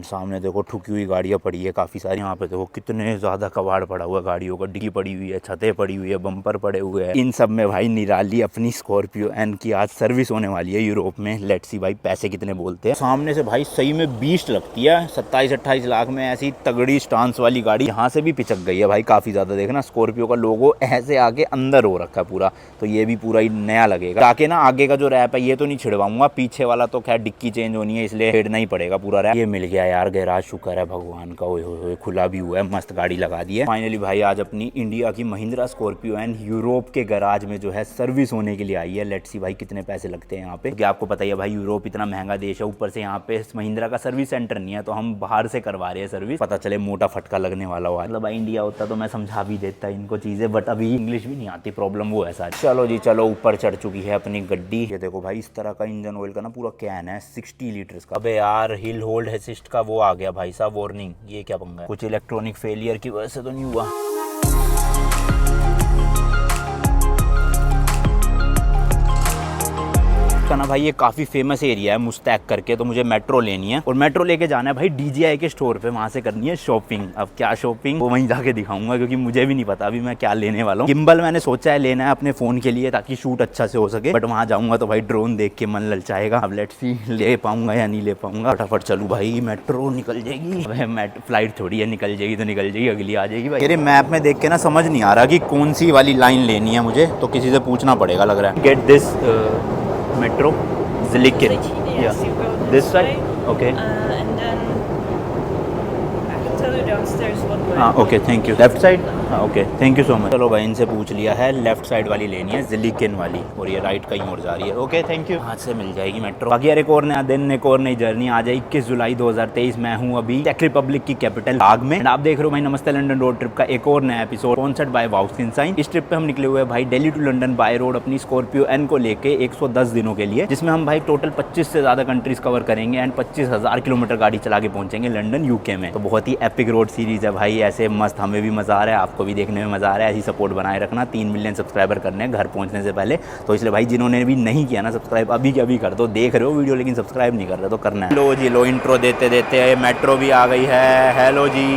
सामने देखो ठुकी हुई गाड़ियाँ पड़ी है काफ़ी सारी। यहाँ पे देखो कितने ज़्यादा कबाड़ पड़ा हुआ है गाड़ियों का, डिग्गी पड़ी हुई है, छतें पड़ी हुई है, बम्पर पड़े हुए हैं। इन सब में भाई निराली अपनी स्कॉर्पियो एन की आज सर्विस होने वाली है यूरोप में। लेट्स सी भाई पैसे कितने बोलते हैं। सामने से भाई सही में बीस्ट लगती है, 27-28 लाख में ऐसी तगड़ी स्टांस वाली गाड़ी यहाँ से भी पिचक गई है भाई काफ़ी ज़्यादा। देखना स्कॉर्पियो का लोगो ऐसे आके अंदर हो रखा है पूरा, तो ये भी पूरा ही नया लगेगा। ताकि ना आगे का जो रैप है ये तो नहीं छिड़वाऊंगा, पीछे वाला तो खैर डिक्की चेंज होनी है इसलिए छेड़ना ही पड़ेगा पूरा रैप। ये मिल गया यार गैराज, शुक्र है भगवान का। ओए होए खुला भी हुआ है, मस्त गाड़ी लगा दी है फाइनली भाई। आज अपनी इंडिया की महिंद्रा स्कॉर्पियो एन यूरोप के गैराज में जो है सर्विस होने के लिए आई है। लेट्स सी भाई कितने पैसे लगते हैं यहाँ पे, क्योंकि आपको पता ही है भाई यूरोप इतना महंगा देश है, ऊपर से यहाँ पे महिंद्रा का सर्विस सेंटर नहीं है, तो हम बाहर से करवा रहे हैं सर्विस। पता चले मोटा फटका लगने वाला हुआ। मतलब भाई इंडिया होता तो मैं समझा भी देता इनको चीजें, बट अभी इंग्लिश भी नहीं आती, प्रॉब्लम वो है सारी। चलो जी चलो, ऊपर चढ़ चुकी है अपनी गड्डी। ये देखो भाई इस तरह का इंजन ऑयल का ना पूरा कैन है 60 लीटर्स का। अबे यार हिल होल्ड असिस्ट का वो आ गया भाई साहब वार्निंग, ये क्या पंगा है? कुछ इलेक्ट्रॉनिक फेलियर की वजह से तो नहीं हुआ? का ना भाई ये काफ़ी फेमस एरिया है मुस्तैक करके, तो मुझे मेट्रो लेनी है और मेट्रो लेके जाना है भाई DJI के स्टोर पे, वहाँ से करनी है शॉपिंग। अब क्या शॉपिंग वो वहीं जाके दिखाऊंगा, क्योंकि मुझे भी नहीं पता अभी मैं क्या लेने वाला हूँ। गिम्बल मैंने सोचा है लेना है अपने फ़ोन के लिए ताकि शूट अच्छा से हो सके, बट वहाँ जाऊँगा तो भाई ड्रोन देख के मन ललचाएगा। अब लेट्स सी ले पाऊंगा या नहीं ले पाऊंगा। फटाफट चलूँ भाई, मेट्रो निकल जाएगी। फ्लाइट थोड़ी है, निकल जाएगी तो निकल जाएगी, अगली आ जाएगी भाई। मेरे मैप में देख के ना समझ नहीं आ रहा कि कौन सी वाली लाइन लेनी है मुझे, तो किसी से पूछना पड़ेगा लग रहा है। Get this metro Zilliken. Yes, you go This side? way, Okay. and then I can tell you downstairs what way. हाँ okay thank you. Left side? हाँ okay thank you so much. चलो भाई इनसे पूछ लिया है, लेफ्ट साइड वाली लेनी है Zilliken वाली, और ये राइट कहीं और जा रही है। Okay thank you. हाथ से मिल जाएगी मेट्रो। बाकी यार एक और नया दिन, एक और नई जर्नी। आज है 21 जुलाई 2023। मैं हूँ अभी चेक रिपब्लिक की कैपिटल हाग में, आप देख रहे हो भाई नमस्ते लंदन रोड ट्रिप का एक और नया एपिसोड स्पॉन्सर्ड बाय वाउस इनसाइन। इस ट्रिप पे हम निकले हुए भाई Delhi to London by road अपनी स्कॉर्पियो एन को लेके 110 दिनों के लिए, जिसमें हम भाई टोटल 25 से ज्यादा कंट्रीज कवर करेंगे एंड 25,000 किलोमीटर गाड़ी चला के पहुंचेंगे लंदन यूके में। तो बहुत ही एपिक रोड सीरीज है भाई, ऐसे मस्त, हमें भी मजा आ रहा है, आपको भी देखने में मजा आ रहा है। ऐसी सपोर्ट बनाए रखना। 3 मिलियन सब्सक्राइबर करने हैं घर पहुंचने से पहले, तो इसलिए भाई जिन्होंने भी नहीं किया ना सब्सक्राइब, अभी के अभी कर दो। देख रहे हो वीडियो लेकिन सब्सक्राइब नहीं कर रहे तो करना है। लो जी लो, इंट्रो देते देते मेट्रो भी आ गई है। हेलो जी,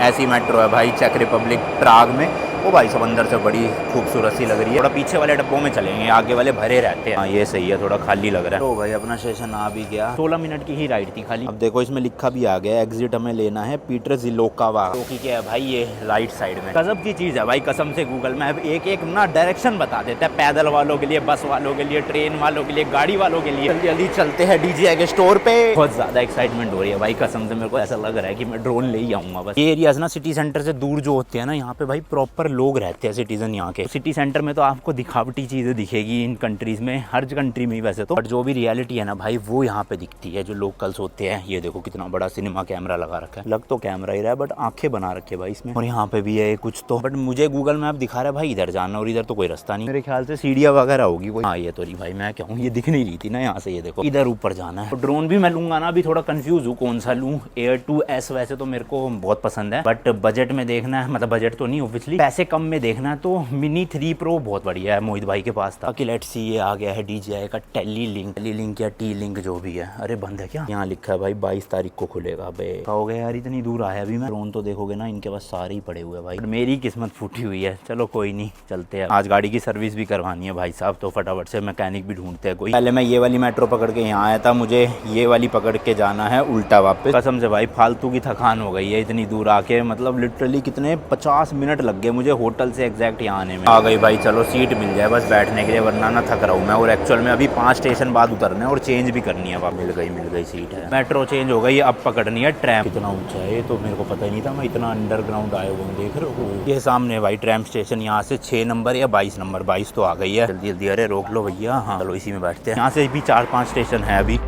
ऐसी मेट्रो है भाई चेक रिपब्लिक प्राग में। वो भाई सब अंदर से बड़ी खूबसूरत सी लग रही है। थोड़ा पीछे वाले डब्बों में चलेंगे, आगे वाले भरे रहते हैं। हाँ ये सही है, थोड़ा खाली लग रहा है। तो भाई अपना स्टेशन आ भी गया, 16 मिनट की ही राइड थी खाली। अब देखो इसमें लिखा भी आ गया, एग्जिट हमें लेना है पीटर जिलोकावा, जो कि क्या है भाई ये राइट साइड में। गजब की चीज़ है भाई, कसम से गूगल मैप एक एक ना डायरेक्शन बता देता है, पैदल वालों के लिए, बस वालों के लिए, ट्रेन वालों के लिए, गाड़ी वालों के लिए। जल्दी जल्दी चलते हैं DJI के स्टोर पे। बहुत ज्यादा एक्साइटमेंट हो रही है भाई, कसम से मेरे को ऐसा लग रहा है कि मैं ड्रोन ले ही आऊंगा बस। ये एरियाज ना सिटी सेंटर से दूर जो होते हैं ना, यहाँ पे भाई प्रॉपर लोग रहते हैं सिटीजन यहाँ के। सिटी सेंटर में तो आपको दिखावटी चीजें दिखेगी इन कंट्रीज में, हर कंट्री में ही वैसे तो, बट जो भी रियलिटी है ना भाई वो यहाँ पे दिखती है, जो लोकल्स होते हैं। ये देखो कितना बड़ा सिनेमा कैमरा लगा रखा है, लग तो कैमरा ही रहा है बट आंखें बना रखी है भाई इसमें। और यहाँ पे भी है कुछ तो, बट मुझे गूगल मैप दिखा रहा है भाई इधर जाना, और इधर तो कोई रास्ता नहीं। मेरे ख्याल से सीढ़ियाँ वगैरह होगी कोई। हाँ ये तो नहीं भाई, मैं क्या हूँ, ये दिख नहीं रही थी ना यहाँ से। ये देखो इधर ऊपर जाना है। ड्रोन भी मैं लूंगा ना, अभी थोड़ा कंफ्यूज हूँ कौन सा लूँ। Air 2S वैसे तो मेरे को बहुत पसंद है, बट बजट में देखना है, मतलब बजट तो नहीं ऑब्वियसली, पैसे कम में देखना है तो मिनी 3 Pro बहुत बढ़िया है, मोहित भाई के पास था। लेट्स सी ये आ गया है DJI का टेली लिंक या टी लिंक जो भी है। अरे बंद है क्या? यहाँ लिखा है भाई 22 तारीख को खुलेगा। बे हो गया यार, इतनी दूर आया अभी मैं। ड्रोन तो देखोगे ना इनके पास सारे ही पड़े हुए भाई, मेरी किस्मत फूटी हुई है। चलो कोई नहीं, चलते हैं। आज गाड़ी की सर्विस भी करवानी है भाई साहब, तो फटाफट से मैकेनिक भी ढूंढते हैं कोई। पहले मैं ये वाली मेट्रो पकड़ के यहाँ आया था, मुझे ये वाली पकड़ के जाना है उल्टा वापस। कसम से भाई फालतू की थकान हो गई है इतनी दूर आके, मतलब लिटरली कितने 50 मिनट लग गए मुझे होटल से एग्जैक्ट यहाँ आने में। आ गई भाई, चलो सीट मिल जाए बस बैठने के लिए, वरना ना थक रहा हूँ मैं। और एक्चुअल में अभी 5 स्टेशन बाद उतरना है और चेंज भी करनी है। मिल गई सीट है। मेट्रो चेंज हो गई, अब पकड़नी है ट्रैम। कितना ऊंचा है तो मेरे को पता ही नहीं था, मैं इतना अंडरग्राउंड आया हुआ हूँ। देख रहे हो ये सामने भाई ट्रैम स्टेशन, यहाँ से 6 नंबर या 22 नंबर, 22 तो आ गई है। जल्दी जल्दी, अरे रोक लो भैया। हाँ चलो इसी में बैठते हैं। यहाँ से भी 4-5 स्टेशन है अभी।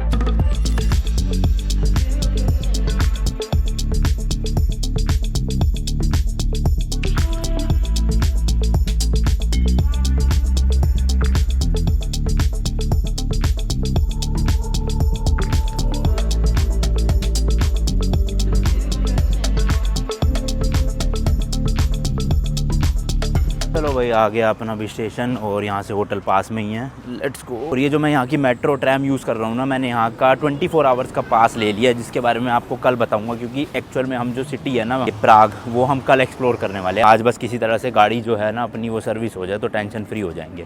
भाई आ गया अपना भी स्टेशन और यहाँ से होटल पास में ही है, लेट्स गो। और ये जो मैं यहाँ की मेट्रो ट्रैम यूज़ कर रहा हूँ ना, मैंने यहाँ का 24 आवर्स का पास ले लिया, जिसके बारे में आपको कल बताऊँगा, क्योंकि एक्चुअल में हम जो सिटी है ना ये प्राग, वो हम कल एक्सप्लोर करने वाले हैं। आज बस किसी तरह से गाड़ी जो है ना अपनी वो सर्विस हो जाए तो टेंशन फ्री हो जाएंगे।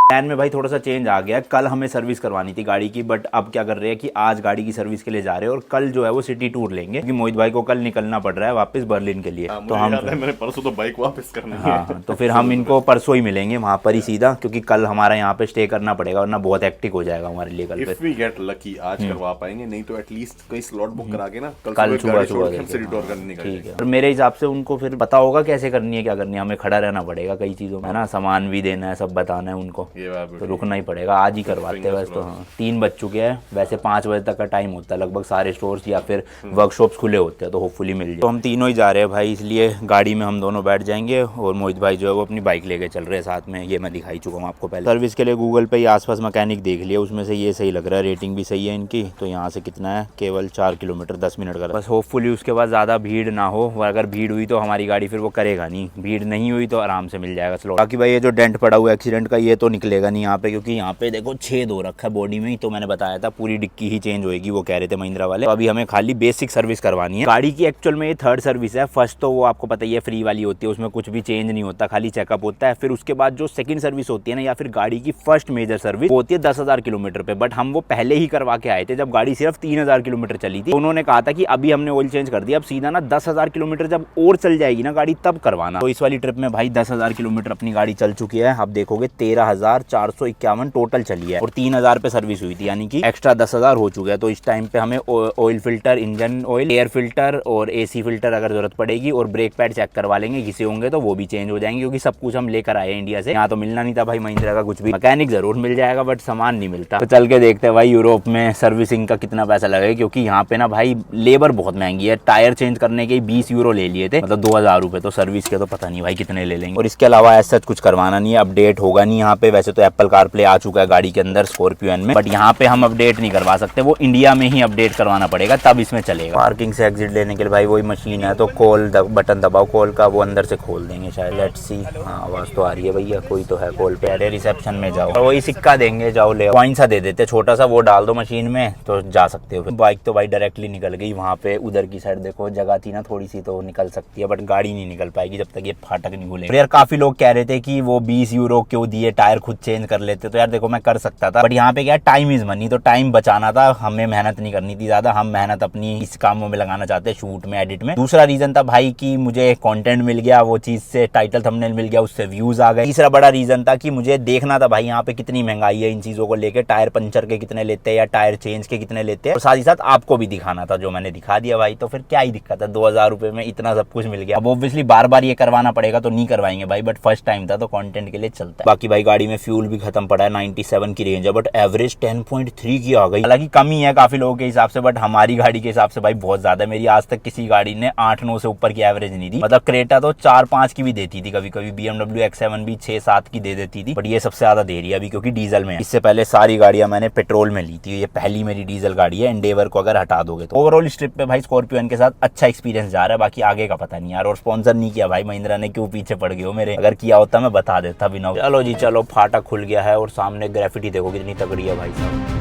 प्लान में भाई थोड़ा सा चेंज आ गया है। कल हमें सर्विस करवानी थी गाड़ी की, बट अब क्या कर रहे हैं कि आज गाड़ी की सर्विस के लिए जा रहे हैं और कल जो है वो सिटी टूर लेंगे, क्योंकि मोहित भाई को कल निकलना पड़ रहा है वापस बर्लिन के लिए। तो हम मैंने परसों तो बाइक वापस करनी है। हाँ, तो फिर हम इनको परसों ही मिलेंगे वहाँ पर ही सीधा, क्योंकि कल हमारा यहाँ पे स्टे करना पड़ेगा, वरना बहुत हेक्टिक हो जाएगा हमारे लिए कल पे। इफ वी गेट लकी आज करवा पाएंगे, नहीं तो एटलीस्ट कहीं स्लॉट बुक करा के ना कल सुबह सिटी टूर करने निकल ठीक है। और मेरे हिसाब से उनको फिर पता होगा कैसे करनी है, क्या करनी है, हमें खड़ा रहना पड़ेगा कई चीज़ों में, है ना, सामान भी देना है, सब बताना है उनको, तो रुकना ही पड़ेगा। आज ही करवाते हैं वैसे तो। हाँ, 3 बज चुके हैं, वैसे 5 बजे तक का टाइम होता है लगभग, सारे स्टोर्स या फिर वर्कशॉप्स खुले होते हैं, तो होपफुली मिल जाए। तो हम तीनों ही जा रहे हैं भाई, इसलिए गाड़ी में हम दोनों बैठ जाएंगे और मोहित भाई जो है वो अपनी बाइक लेके चल रहे हैं साथ में। ये मैं दिखाई चुका हूँ आपको पहले। सर्विस के लिए गूगल पे ही आसपास मैकेनिक देख लिया, उसमें से ये सही लग रहा है, रेटिंग भी सही है इनकी। तो यहाँ से कितना है, केवल 4 किलोमीटर 10 मिनट का, बस होपफुली उसके बाद ज़्यादा भीड़ ना हो। अगर भीड़ हुई तो हमारी गाड़ी फिर वो करेगा नहीं, भीड़ नहीं हुई तो आराम से मिल जाएगा स्लॉट। बाकी भाई ये जो डेंट पड़ा हुआ है एक्सीडेंट का, ये तो निकलेगा नहीं यहाँ पे, क्योंकि यहाँ पे देखो छेद हो रखा है बॉडी में ही, तो मैंने बताया था पूरी डिक्की ही चेंज होएगी, वो कह रहे थे महिंद्रा वाले। तो अभी हमें खाली बेसिक सर्विस करवानी है गाड़ी की। एक्चुअल में ये 3rd सर्विस है। फर्स्ट तो वो आपको पता ही है फ्री वाली होती है, उसमें कुछ भी चेंज नहीं होता, खाली चेकअप होता है। फिर उसके बाद जो 2nd सर्विस होती है ना, या फिर गाड़ी की फर्स्ट मेजर सर्विस होती है 10,000 किलोमीटर पे, बट हम वो पहले ही करवा के आए थे जब गाड़ी सिर्फ 3,000 किलोमीटर चली थी। उन्होंने कहा था कि अभी हमने ऑयल चेंज कर दिया, अब सीधा ना 10,000 किलोमीटर जब और चल जाएगी ना गाड़ी तब करवाना। तो इस वाली ट्रिप में भाई 10,000 किलोमीटर अपनी गाड़ी चल चुकी है। आप देखोगे 13,451 टोटल चली है और 3,000 पे सर्विस हुई थी, यानी कि एक्स्ट्रा 10,000 हो चुका है। तो इस टाइम पे हमें oil filter, engine oil, air filter और एसी फिल्टर अगर जरूरत पड़ेगी, और ब्रेक पैड चेक करवा लेंगे, घिसे होंगे तो वो भी चेंज हो जाएंगे, क्योंकि सब कुछ हम लेकर आए इंडिया से। यहाँ तो मिलना नहीं था भाई महिंद्रा का कुछ भी, मैकेनिक जरूर मिल जाएगा बट सामान नहीं मिलता। तो चल के देखते हैं भाई यूरोप में सर्विसिंग का कितना पैसा लगेगा, क्योंकि यहाँ पे ना भाई लेबर बहुत महंगी है। टायर चेंज करने के 20 यूरो ले लिए थे, मतलब 2,000 रुपए। तो सर्विस के तो पता नहीं भाई कितने ले लेंगे। और इसके अलावा ऐसा कुछ करवाना नहीं है, अपडेट होगा नहीं यहाँ पे। वैसे तो एप्पल कारप्ले आ चुका है गाड़ी के अंदर स्कॉर्पियो में, बट यहाँ पे हम अपडेट नहीं करवा सकते, वो इंडिया में ही अपडेट करवाना पड़ेगा तब इसमें चलेगा। पार्किंग से एग्जिट लेने के लिए भाई वही मशीन है, तो कॉल बटन दबाओ कॉल का, वो अंदर से खोल देंगे शायद। लेट्स सी, हाँ आवाज तो आ रही है भैया, कोई तो है कॉल पे। अरे रिसेप्शन में जाओ और वही सिक्का देंगे, जाओ ले कॉइन सा दे देते छोटा सा, वो डाल दो मशीन में तो जा सकते हो। बाइक तो भाई डायरेक्टली निकल गई वहाँ पे, उधर की साइड देखो जगह थी ना थोड़ी सी, तो निकल सकती है, बट गाड़ी नहीं निकल पाएगी जब तक ये फाटक नहीं खुलेगा। यार काफी लोग कह रहे थे कि वो 20 यूरो क्यों दिए, टायर खुद चेंज कर लेते, तो यार देखो मैं कर सकता था, बट यहाँ पे क्या टाइम इज मनी, तो टाइम बचाना था, हमें मेहनत नहीं करनी थी ज्यादा। हम मेहनत अपनी इस कामों में लगाना चाहते हैं, शूट में, एडिट में। दूसरा रीजन था भाई कि मुझे कंटेंट मिल गया, वो चीज से टाइटल थंबनेल मिल गया, उससे व्यूज आ गए। तीसरा बड़ा रीजन था कि मुझे देखना था भाई यहाँ पे कितनी महंगाई है इन चीजों को लेके, टायर पंचर के कितने लेते हैं या टायर चेंज के कितने लेते हैं, और साथ ही साथ आपको भी दिखाना था, जो मैंने दिखा दिया भाई। तो फिर क्या ही दिक्कत है, 2,000 रुपए में इतना सब कुछ मिल गया। अब ऑब्वियसली बार बार ये करवाना पड़ेगा तो नहीं करवाएंगे भाई, बट फर्स्ट टाइम था तो कंटेंट के लिए चलता है। बाकी भाई गाड़ी में फ्यूल भी खत्म पड़ा है, 97 की रेंज है, बट एवरेज 10.3 की आ गई। हालांकि कमी है काफी लोगों के हिसाब से, बट हमारी गाड़ी के हिसाब से भाई बहुत ज्यादा है। मेरी आज तक किसी गाड़ी ने 8-9 से ऊपर की एवरेज नहीं दी, मतलब क्रेटा तो 4-5 की भी देती थी कभी कभी, BMW X7 भी 6-7 की दे देती थी, बट ये सबसे ज्यादा दे रही है अभी क्योंकि डीजल में है। इससे पहले सारी गाड़ियां मैंने पेट्रोल में ली थी, ये पहली मेरी डीजल गाड़ी है एंडेवर को अगर हटा दोगे तो। ओवरऑल इस ट्रिप पे भाई स्कॉर्पियो के साथ अच्छा एक्सपीरियंस जा रहा है, बाकी आगे का पता नहीं यार। और स्पॉन्सर नहीं किया भाई महिंद्रा ने, क्यों पीछे पड़ गए हो मेरे, अगर किया होता मैं बता देता बिना। चलो जी चलो, फाटक खुल गया है और सामने ग्रेफिटी देखो कितनी तगड़ी है भाई साहब।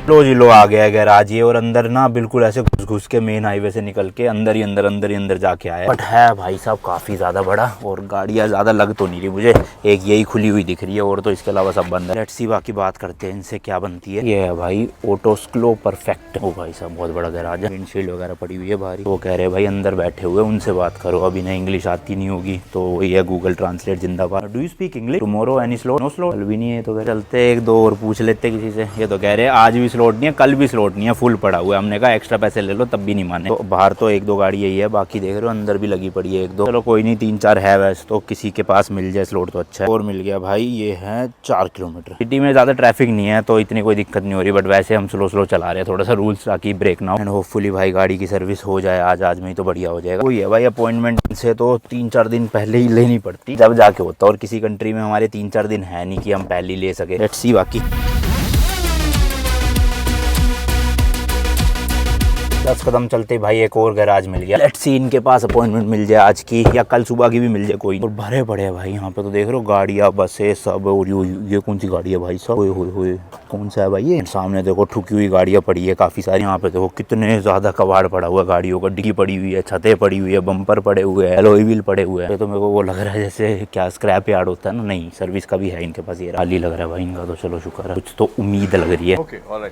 लो जी लो आ गया गैराज ये, और अंदर ना बिल्कुल ऐसे घुस घुस के मेन हाईवे से निकल के अंदर ही अंदर जाके आया। बट है भाई साहब काफी ज्यादा बड़ा, और गाड़ियां ज्यादा लग तो नहीं रही मुझे, एक यही खुली हुई दिख रही है और तो इसके अलावा सब बंद है। लेट्स सी बाकी बात करते हैं इनसे क्या बनती है। ये है भाई ऑटोस्क्लो परफेक्ट। ओ भाई साहब बहुत बड़ा गैराज है, विंडशील्ड वगैरह पड़ी हुई है बाहर। वो कह रहे हैं भाई अंदर बैठे हुए उनसे बात करो, अभी ना इंग्लिश आती नहीं होगी तो ये गूगल ट्रांसलेट जिंदाबाद। Do you speak English? Tomorrow any slot? No slot भी नहीं है तो चलते एक दो और पूछ लेते किसी से। ये तो कह रहे हैं आज भी स्लॉट नहीं है, कल भी स्लॉट नहीं है, फुल पड़ा हुआ है। हमने कहा एक्स्ट्रा पैसे ले लो तब भी नहीं माने। तो बाहर तो एक दो गाड़ी यही है, बाकी देख रहे हो अंदर भी लगी पड़ी है एक दो। चलो कोई नहीं, 3-4 है वैसे तो, किसी के पास मिल जाए स्लॉट तो अच्छा है। और मिल गया भाई, ये है 4 किलोमीटर। सिटी में ज्यादा ट्रैफिक नहीं है तो इतनी कोई दिक्कत नहीं हो रही, बट वैसे हम स्लो चला रहे हैं, थोड़ा सा रूल्स ताकि ब्रेक ना हो। एंड होपफुली भाई गाड़ी की सर्विस हो जाए आज में ही तो बढ़िया हो जाएगा। वही है भाई, अपॉइंटमेंट से तो 3-4 दिन पहले ही लेनी पड़ती जब जाके होता, और किसी कंट्री में हमारे 3-4 दिन है नहीं कि हम पहले ही ले सके। लेट्स सी बाकी 10 कदम चलते भाई एक और गैराज मिल गया। लेट्स सी इनके पास अपॉइंटमेंट मिल जाए आज की या कल सुबह की भी मिल जाए कोई। और भरे पड़े हैं भाई यहाँ पे तो देख रहे हो गाड़ियाँ बसें सब। और ये कौन सी गाड़ी है भाई साहब? ओए कौन सा है भाई ये? सामने देखो ठुकी हुई गाड़ियाँ पड़ी है काफी सारी। यहाँ पे देखो कितने ज्यादा कबाड़ पड़ा हुआ है गाड़ियों का, डिग्गी पड़ी हुई है, छतें पड़ी हुई है, बम्पर पड़े हुए हैं, एलॉय व्हील पड़े हुए हैं। तो मेरे को वो लग रहा है जैसे क्या स्क्रैप यार्ड होता है ना, नहीं सर्विस का भी है इनके पास। ये खाली लग रहा है भाई इनका तो, चलो शुक्र है, कुछ तो उम्मीद लग रही है।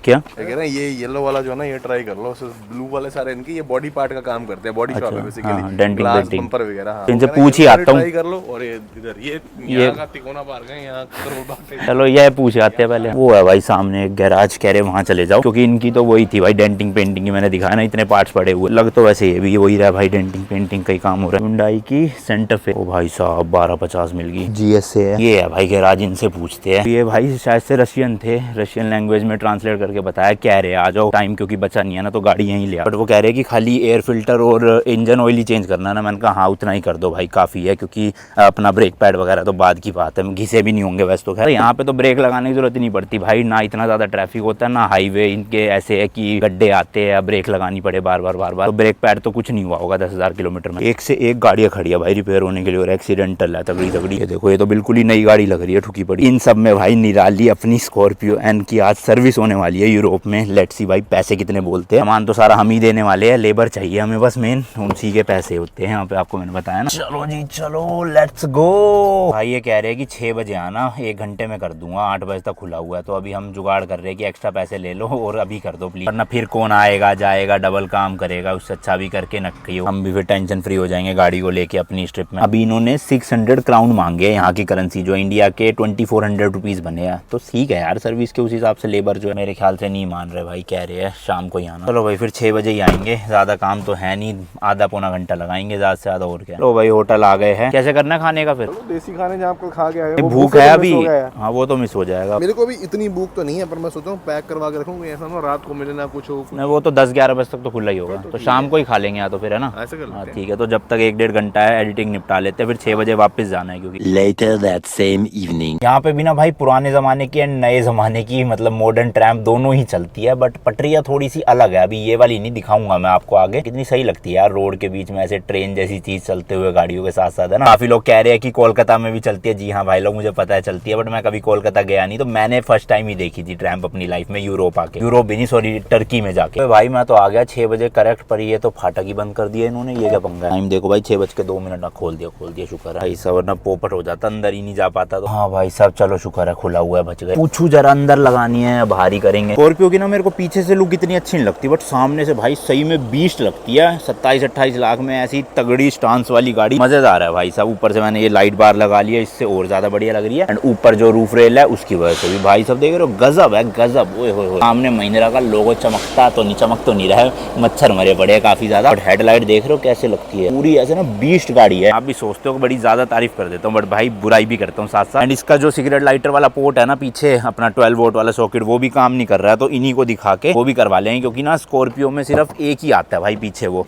क्या ये येलो वाला जो है ना, ये ट्राई कर लो। ब्लू वाले सारे इनके ये बॉडी पार्ट का काम करते हैं, बॉडी शॉप है basically, denting glass painting bumper वगैरह। इनसे पूछ ही आता हूँ, ट्राई कर लो। और ये इधर ये यहाँ का तिकोना पार्क है, यहाँ करोल बाग है। चलो ये पूछ आते हैं पहले। वो है भाई सामने एक गैराज, कह रहे वहाँ चले जाओ, क्योंकि इनकी तो वही थी भाई डेंटिंग पेंटिंग की। मैंने दिखाया ना इतने पार्ट्स पड़े हुए, लग तो वैसे ये भी वही रहा भाई, डेंटिंग पेंटिंग का ही काम हो रहा है। हुंडई की सेंटर पे। ओ भाई साहब 1250 मिल गई, GS से है। ये है भाई गैराज, इनसे पूछते हैं। ये भाई शायद से रशियन थे, रशियन लैंग्वेज में ट्रांसलेट करके बताया, कह रहे आ जाओ टाइम क्योंकि बचा नहीं है ना तो गाड़ी यहीं ले आओ। बट वो कह रहे कि खाली एयर फिल्टर और इंजन ऑयल ही चेंज करना ना। मैंने कहा हाँ उतना ही कर दो भाई काफी है, क्योंकि अपना ब्रेक पैड वगैरह तो बाद की बात है, घिसे भी नहीं होंगे वैसे तो। खैर यहाँ पे तो ब्रेक लगाने की जरूरत ही नहीं पड़ती भाई, ना इतना ज्यादा ट्रैफिक होता है, ना हाईवे इनके ऐसे है कि गड्ढे आते हैं ब्रेक लगानी पड़े बार बार। तो ब्रेक पैड तो कुछ नहीं हुआ होगा 10,000 किलोमीटर में। एक से एक गाड़ियां खड़ी है भाई रिपेयर होने के लिए, और एक्सीडेंटल है तगड़ी। ये देखो ये तो बिल्कुल ही नई गाड़ी लग रही है, ठुकी पड़ी। इन सब में भाई निराली अपनी स्कॉर्पियो एन की आज सर्विस होने वाली है यूरोप में। लेट्स सी भाई पैसे कितने बोलते हैं। सामान तो सारा हम ही देने वाले हैं, लेबर चाहिए हमें बस मेन, उसी के पैसे होते हैं यहाँ पे, आपको मैंने बताया ना। चलो जी चलो लेट्स गो। भाई ये कह रहे हैं कि 6 बजे आना, 1 घंटे में कर दूंगा, 8 बजे तक खुला हुआ है। तो अभी हम जुगाड़ कर रहे हैं कि एक्स्ट्रा पैसे ले लो और अभी कर दो प्लीज, वरना फिर कौन आएगा जाएगा डबल काम करेगा। उससे अच्छा भी करके नक्की हो, हम भी फिर टेंशन फ्री हो जाएंगे गाड़ी को लेके अपनी ट्रिप में। अभी इन्होंने 600 क्राउन मांगे यहाँ की करेंसी, जो इंडिया के 2400 रुपीज बने हैं। तो ठीक है यार सर्विस के उस हिसाब से। लेबर जो है मेरे ख्याल से नहीं मान रहे भाई, कह रहे हैं शाम को ही आना। चलो भाई फिर 6 बजे ही आएंगे, ज्यादा काम तो है नहीं, आधा पौना घंटा लगाएंगे ज्यादा से ज्यादा, और क्या। लो भाई होटल आ गए हैं, कैसे करना खाने का? फिर देसी खाने जहाँ आपको खा के आए, भूख है अभी। हाँ वो तो मिस हो जाएगा। मेरे को भी इतनी भूख तो नहीं है, पर मैं सोचा हूँ पैक करवा के रखूँ, ऐसा ना रात को मिले ना कुछ हो। नहीं वो तो 10-11 बजे तक तो खुला ही होगा, तो शाम को ही खा लेंगे या तो फिर, है ना? ऐसे कर लेते हैं। ठीक है, तो जब तक 1-1.5 घंटा है एडिटिंग निपटा लेते हैं, फिर 6 बजे वापस जाना है। क्योंकि Later that same evening. यहाँ पे भी ना भाई पुराने जमाने की एंड नए जमाने की, मतलब मॉडर्न ट्रैम दोनों ही चलती है, बट पटरियाँ थोड़ी सी अलग है। अभी ये वाली नहीं दिखाऊंगा मैं आपको आगे, कितनी सही लगती है यार रोड के बीच में ऐसे ट्रेन जैसी चीज चलते हुए गाड़ियों के साथ साथ, है ना? काफी लोग कह रहे हैं कि कोलकाता में भी चलती है। जी हाँ भाई लोग, मुझे पता है चलती है, बट मैं कभी कोलकाता गया नहीं, तो मैंने फर्स्ट टाइम ही देखी थी ट्रैम अपनी लाइफ में यूरोप आके। यूरोप भी नहीं सॉरी, टर्की में जाके। तो भाई मैं तो आ गया 6 बजे करेक्ट, पर ये तो फाटक ही बंद कर दिया इन्होंने, ये क्या पंगा है? टाइम देखो भाई 6:02 खोल दिया शुक्र है भाई साहब, वरना पोपट हो जाता, अंदर ही नहीं जा पाता। तो हाँ भाई साहब चलो शुक्र है खुला हुआ है, बच गए। पूछू जरा अंदर लगानी है, बाहर ही करेंगे। स्कॉर्पियो की ना मेरे को पीछे से लुक इतनी अच्छी नहीं लगती, बट सामने से भाई सही में बीस्ट लगती है। 27-28 लाख में ऐसी तगड़ी स्टांस वाली गाड़ी मजेदार है भाई साहब। ऊपर से मैंने ये लाइट बार लगा लिया, इससे और ज्यादा बढ़िया लग रही है। एंड ऊपर जो रूफ रेल है उसकी वजह से भी भाई साहब देख रहे हो गजब है, गजब। ओए होए सामने महिंद्रा का लोगो चमकता तो नहीं, चमक तो नहीं रहा है, मच्छर मरे पड़े हैं काफी ज्यादा। बट हेडलाइट देख रहे हो कैसे लगती है, पूरी ऐसे ना बीस्ट गाड़ी है। आप भी सोचते हो कि बड़ी ज्यादा तारीफ कर देता हूँ, बट भाई बुराई भी करता हूँ साथ साथ। एंड इसका जो सिगरेट लाइटर वाला पोर्ट है ना पीछे, अपना 12 वोल्ट वाला सॉकेट, वो भी काम नहीं कर रहा है, तो इन्हीं को दिखा के वो भी करवा लेंगे, क्योंकि ना स्कॉर्पियो में सिर्फ एक ही आता है भाई पीछे वो।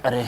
अरे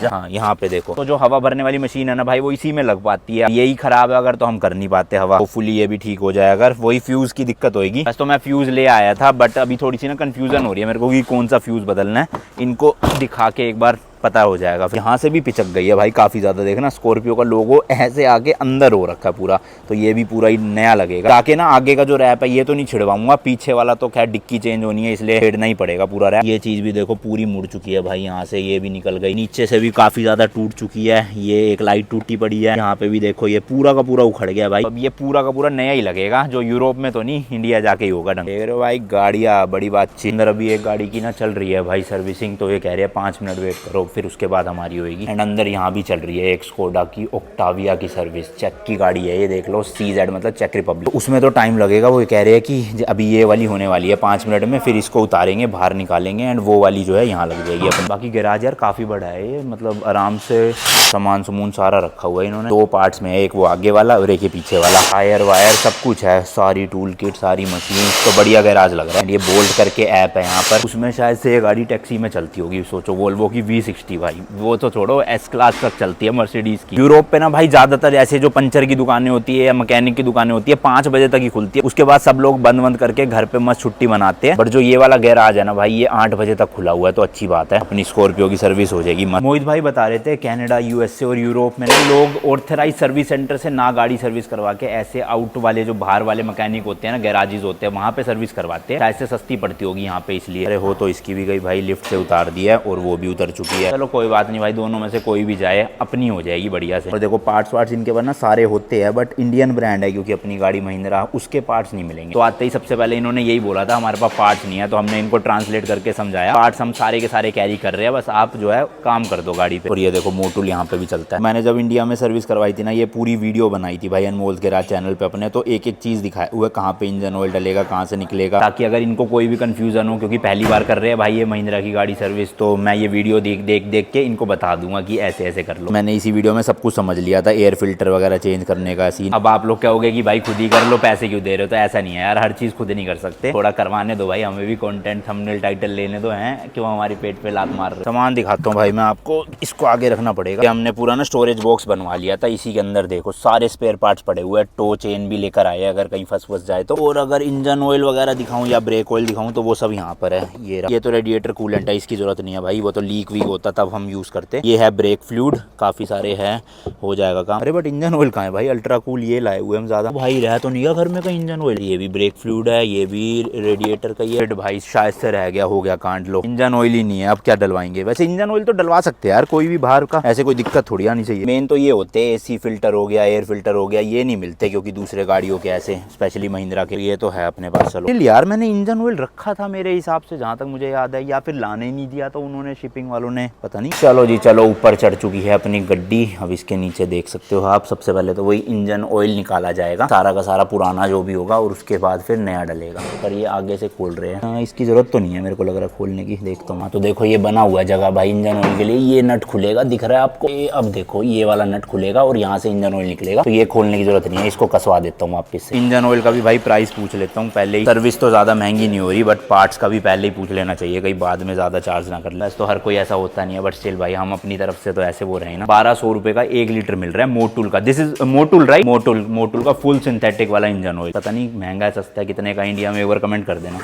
हाँ यहाँ पे देखो, तो जो हवा भरने वाली मशीन है ना भाई, वो इसी में लग पाती है। यही खराब है अगर, तो हम कर नहीं पाते हवा। होपफुली ये भी ठीक हो जाए, अगर वही फ्यूज की दिक्कत होगी। बस तो मैं फ्यूज ले आया था, बट अभी थोड़ी सी ना कंफ्यूजन हो रही है मेरे को कि कौन सा फ्यूज बदलना है। इनको दिखा के एक बार पता हो जाएगा। यहाँ से भी पिचक गई है भाई काफ़ी ज़्यादा, देखना स्कॉर्पियो का लोगो ऐसे आके अंदर हो रखा है पूरा, तो ये भी पूरा ही नया लगेगा। ताकि ना आगे का जो रैप है ये तो नहीं छिड़वाऊंगा, पीछे वाला तो खैर डिक्की चेंज होनी है इसलिए छेड़ना ही पड़ेगा पूरा रैप। ये चीज़ भी देखो पूरी मुड़ चुकी है भाई, यहाँ से ये भी निकल गई, नीचे से भी काफ़ी ज़्यादा टूट चुकी है, ये एक लाइट टूटी पड़ी है, यहाँ पे भी देखो ये पूरा का पूरा उखड़ गया भाई। अब ये पूरा का पूरा नया ही लगेगा, जो यूरोप में तो नहीं, इंडिया जाके ही होगा ढंग। देख रहे हो भाई गाड़ियाँ, बड़ी बातचीत। अंदर अभी एक गाड़ी की ना चल रही है भाई सर्विसिंग, तो ये कह रहे हैं 5 मिनट वेट करो फिर उसके बाद हमारी होगी। एंड अंदर यहाँ भी चल रही है एक स्कोडा की ओक्टाविया की सर्विस, चेक की गाड़ी है ये, देख लो CZ मतलब चेक रिपब्लिक, तो उसमें तो टाइम लगेगा। वो कह रहे हैं कि अभी ये वाली होने वाली है 5 मिनट में, फिर इसको उतारेंगे बाहर निकालेंगे एंड वो वाली जो है यहाँ लग जाएगी अपन। बाकी गैराज यार काफ़ी बड़ा है ये, मतलब आराम से सामान समून सारा रखा हुआ है इन्होंने। 2 पार्ट्स में है, एक वो आगे वाला और एक ये पीछे वाला, टायर वायर सब कुछ है, सारी टूल किट सारी मशीन, तो बढ़िया गैराज लग रहा है। ये बोल्ट करके ऐप है यहाँ पर, उसमें शायद से ये गाड़ी टैक्सी में चलती होगी, सोचो वोल्वो की V60 भाई, वो तो छोड़ो S क्लास तक चलती है मर्सिडीज की। यूरोप पे ना भाई ज्यादातर ऐसे जो पंचर की दुकानें होती है या मैकेनिक की दुकानें होती है 5 बजे तक ही खुलती है, उसके बाद सब लोग बंद करके घर पे मस्त छुट्टी मनाते हैं। बट जो ये वाला गैराज है ना भाई, ये 8 बजे तक खुला हुआ है, तो अच्छी बात है, अपनी स्कॉर्पियो की सर्विस हो जाएगी। मोहित भाई बता रहे थे कनाडा, USA और यूरोप में लोग ऑथराइज सर्विस सेंटर से ना गाड़ी सर्विस करवा के ऐसे आउट वाले जो बाहर वाले मैकेनिक होते हैं ना, गैराजेस होते हैं, वहाँ पे सर्विस करवाते हैं, शायद से सस्ती पड़ती होगी यहाँ पे इसलिए। अरे हो तो इसकी भी गई भाई, लिफ्ट से उतार दिया और वो भी उतर चुकी है। चलो कोई बात नहीं भाई, दोनों में से कोई भी जाए अपनी हो जाएगी बढ़िया से। और देखो पार्ट्स वार्ट्स इनके पास ना सारे होते हैं, बट इंडियन ब्रांड है क्योंकि अपनी गाड़ी महिंद्रा, उसके पार्ट्स नहीं मिलेंगे। तो आते ही सबसे पहले इन्होंने यही बोला था हमारे पास पार्ट्स नहीं है, तो हमने इनको ट्रांसलेट करके समझाया पार्ट्स हम सारे के सारे कैरी कर रहे हैं, बस आप जो है काम कर दो गाड़ी पे। और ये देखो मोटूल यहाँ पे भी चलता है। मैंने जब इंडिया में सर्विस करवाई थी ना, ये पूरी वीडियो बनाई थी भाई अनमोल गैराज चैनल पे अपने, तो एक एक चीज दिखाया हुआ कहाँ पे इंजन ऑयल डलेगा, कहाँ से निकलेगा, ताकि अगर इनको कोई भी कंफ्यूजन हो, क्योंकि पहली बार कर रहे हैं भाई ये महिंद्रा की गाड़ी सर्विस, तो मैं ये वीडियो देख के इनको बता दूंगा कि ऐसे ऐसे कर लो। मैंने इसी वीडियो में सब कुछ समझ लिया था, एयर फिल्टर वगैरह चेंज करने का सीन। अब आप लोग कहोगे कि भाई खुद ही कर लो, पैसे क्यों दे रहे हो, तो ऐसा नहीं है यार, हर चीज खुद नहीं कर सकते, थोड़ा करवाने दो भाई, हमें भी कंटेंट थंबनेल टाइटल लेने दो, हैं क्यों हमारी पेट पे लात मार रहे। सामान दिखाता हूँ भाई मैं आपको, इसको आगे रखना पड़ेगा। हमने पूरा ना स्टोरेज बॉक्स बनवा लिया था, इसी के अंदर देखो सारे स्पेयर पार्ट्स पड़े हुए हैं, टो चेन भी लेकर आए अगर कहीं फंस जाए तो। और अगर इंजन ऑयल वगैरह दिखाऊं या ब्रेक ऑयल दिखाऊं तो वो सब यहाँ पर है। ये तो रेडिएटर कूलेंट है, इसकी जरूरत नहीं है भाई, वो तो लीक वीक होता तब हम यूज करते। ये है ब्रेक फ्लूइड, काफी सारे हैं, हो जाएगा काम। अरे बट इंजन ऑयल कहाँ है भाई, अल्ट्रा कूल ये लाए हुए हम ज्यादा भाई, रह तो नहीं घर में कहीं इंजन ऑयल। ये भी ब्रेक फ्लूइड है, ये भी रेडिएटर का, ये भाई शायद से रह गया, हो गया कांड लो, इंजन ऑयल ही नहीं है, अब क्या डलवाएंगे। वैसे इंजन ऑयल तो डलवा सकते हैं यार कोई भी बाहर का, ऐसे कोई दिक्कत थोड़ी आनी चाहिए। मेन तो ये होते हैं AC फिल्टर हो गया, एयर फिल्टर हो गया, ये नहीं मिलते क्योंकि दूसरे गाड़ियों के ऐसे, स्पेशली महिंद्रा के। ये तो है अपने पास। चलो यार मैंने इंजन ऑयल रखा था मेरे हिसाब से, जहाँ तक मुझे याद है, या फिर लाने ही नहीं दिया था उन्होंने, शिपिंग वालों ने, पता नहीं। चलो जी चलो, ऊपर चढ़ चुकी है अपनी गड्डी। अब इसके नीचे देख सकते हो आप, सबसे पहले तो वही इंजन ऑयल निकाला जाएगा, सारा का सारा पुराना जो भी होगा, और उसके बाद फिर नया डलेगा। पर ये आगे से खोल रहे हैं, इसकी जरूरत तो नहीं है मेरे को लग रहा है खोलने की, देखता हूँ। तो देखो ये बना हुआ है जगह भाई इंजन ऑयल के लिए, ये नट खुलेगा, दिख रहा है आपको, अब देखो ये वाला नट खुलेगा और यहाँ से इंजन ऑयल निकलेगा, तो ये खोलने की जरूरत नहीं है, इसको कसवा देता हूँ वापस से। इंजन ऑयल का भी भाई प्राइस पूछ लेता हूँ पहले ही, सर्विस तो ज्यादा महंगी नहीं हो रही, बट पार्ट्स का भी पहले ही पूछ लेना चाहिए, कहीं बाद में ज्यादा चार्ज ना कर ले। तो हर कोई ऐसा होता नहीं है, बट स्टिल भाई हम अपनी तरफ से तो ऐसे वो रहे ना। 1200 रुपए का 1 लीटर मिल रहा है मोटूल का, this is Motul right, Motul का फुल सिंथेटिक वाला इंजन ऑयल। पता नहीं महंगा है सस्ता है कितने का इंडिया में, एक बार कमेंट कर देना।